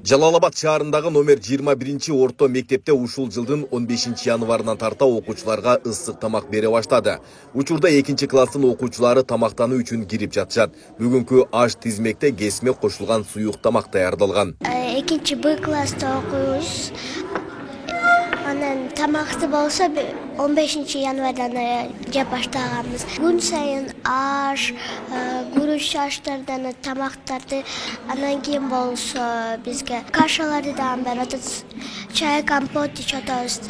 Жалал-Абад шаарындагы номер 21 орто мектепте ушул жылдын 15 январынан тарта окуучуларга ысык тамак бере баштады. Учурда 2 класстын окуучулары тамактануу үчүн кирип жатышат. Бүгүнкү аш тизмекте кесме кошулган суюк тамак даярдалган. 2 Б класста окуйбуз. Анан тамакты болсо 15 январдан жеп баштаганбыз. Күн сайын аш, күрүч аштардан тамактарды, анан кийин болсо бизге кашаларды да берет, чай, компот ичет атабыз.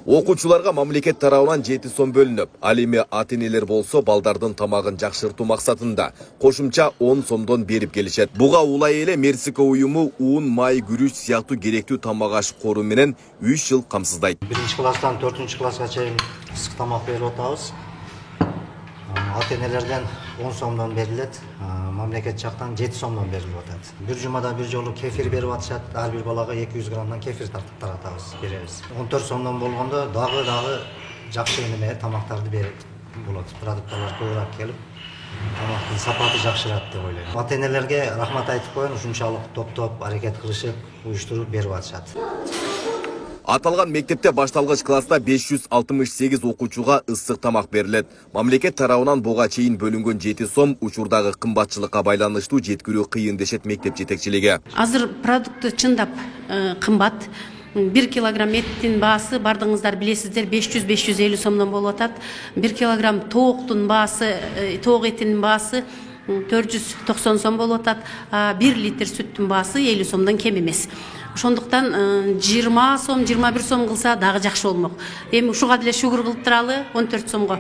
Окуучуларга мамлекет тарабынан 7 сом бөлүнүп, ал эми ата-энелер болсо балдардын тамагын жакшыртуу максатында кошумча 10 сомдон берип келишет. Буга улай эле Мерсика уюму ун, май, күрүч сыяктуу керектүү тамак аш кору менен 3 жыл камсыздайт. 1 класстан 4 класска чейин ысык тамак берип атабыз. Ата-энелерден 10 сомдон берилет, мамлекет жактан 7 сомдон берилип атат. Бир жумада бир жолу кефир берип атышат, ар бир балага 200 граммдан кефир тартып таратабыз, беребиз. 14 сомдон болгондо дагы жакшы неме тамактарды берип болот. Продукттар көбүрөөк келип, тамактын сапаты жакшырат деп ойлойм. Ата-энелерге рахмат айтып коеюн, ушунчалык топтоп аракет кылышып, уюштуруп берип атышат. Аталган мектепте башталгыч класста 568 окуучуга ысык тамак берилет. Мамлекет тарабынан буга чейин бөлүнгөн 7 сом учурдагы кымбатчылыкка байланыштуу жеткирүү кыйын дешет мектеп жетекчилиги. Азыр продукты чындап кымбат. 1 килограмм еттин баасы бардыңыздар билесиздер 500-550 сомдон болуп атат. 1 килограмм тооктун баасы, тоок этинин баасы 490 сом болуп атат. 1 литр сүттүн баасы 50 сомдон кем эмес. Ошондуктан 20 сом, 21 сом кылса дагы жакшы болмок. Эми ушуга деле шүгүр кылып туралы 14 сомго.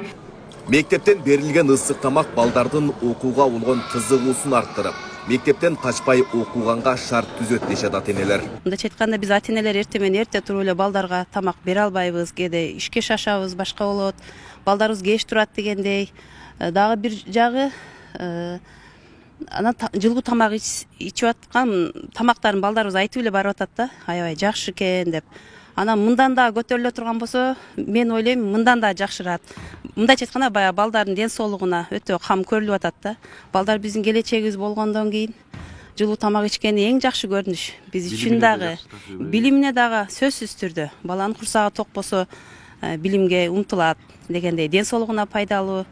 Мектептен берилген ысык тамак балдардын окууга болгон кызыгуусун арттырып, мектептен качпай окуганга шарт түзөт дешет ата-энелер. Мындайча айтканда биз ата-энелер эртең менен эрте туруп эле балдарга тамак бере албайбыз, кээде ишке шашабыз, башка болот. Балдарыбыз кеч турат дегендей. Дагы бир жагы анан жылгуу тамак ичип аткан тамактарын балдарыбыз айтып эле барып атат да, аябай жакшы экен деп. Анан мындан да көтөрүлө турган болсо, мен ойлойм, мындан да жакшырат. Мындайча айтканда баягы балдардын ден соолугуна өтө кам көрүлүп атат да. Балдар биздин келечегибиз болгондон кийин жылуу тамак ичкен эң жакшы көрүнүш. Биз үчүн дагы, билимине дагы сөзсүз түрдө. Баланын курсагы ток болсо, билимге умтулат дегендей, ден соолугуна пайдалуу.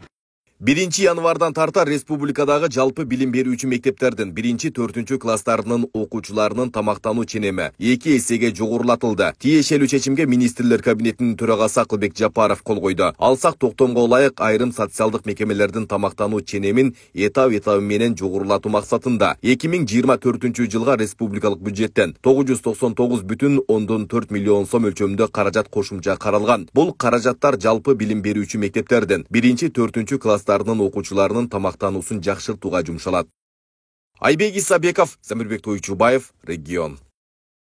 1 январдан тарта республикадагы жалпы билим берүүчү мектептердин 1-4 класстарынын окуучуларынын тамактануу ченеми 2 эсеге жогорулатылды. Тиешелүү чечимге министрлер кабинетинин төрагасы Акылбек Жапаров кол койду. Алсак токтомго ылайык айрым социалдык мекемелердин тамактануу ченемин этап менен жогорулатуу максатында 2024 жылга республикалык бюджеттен 999,4 миллион сом өлчөмүндө каражат кошумча каралган. Бул каражаттар жалпы билим берүүчү мектептердин 1-4 класстарынын окуучуларынын тамактануусун жакшыртууга жумшалат. Айбек Исабеков, Самирбек Тойчубаев, Регион.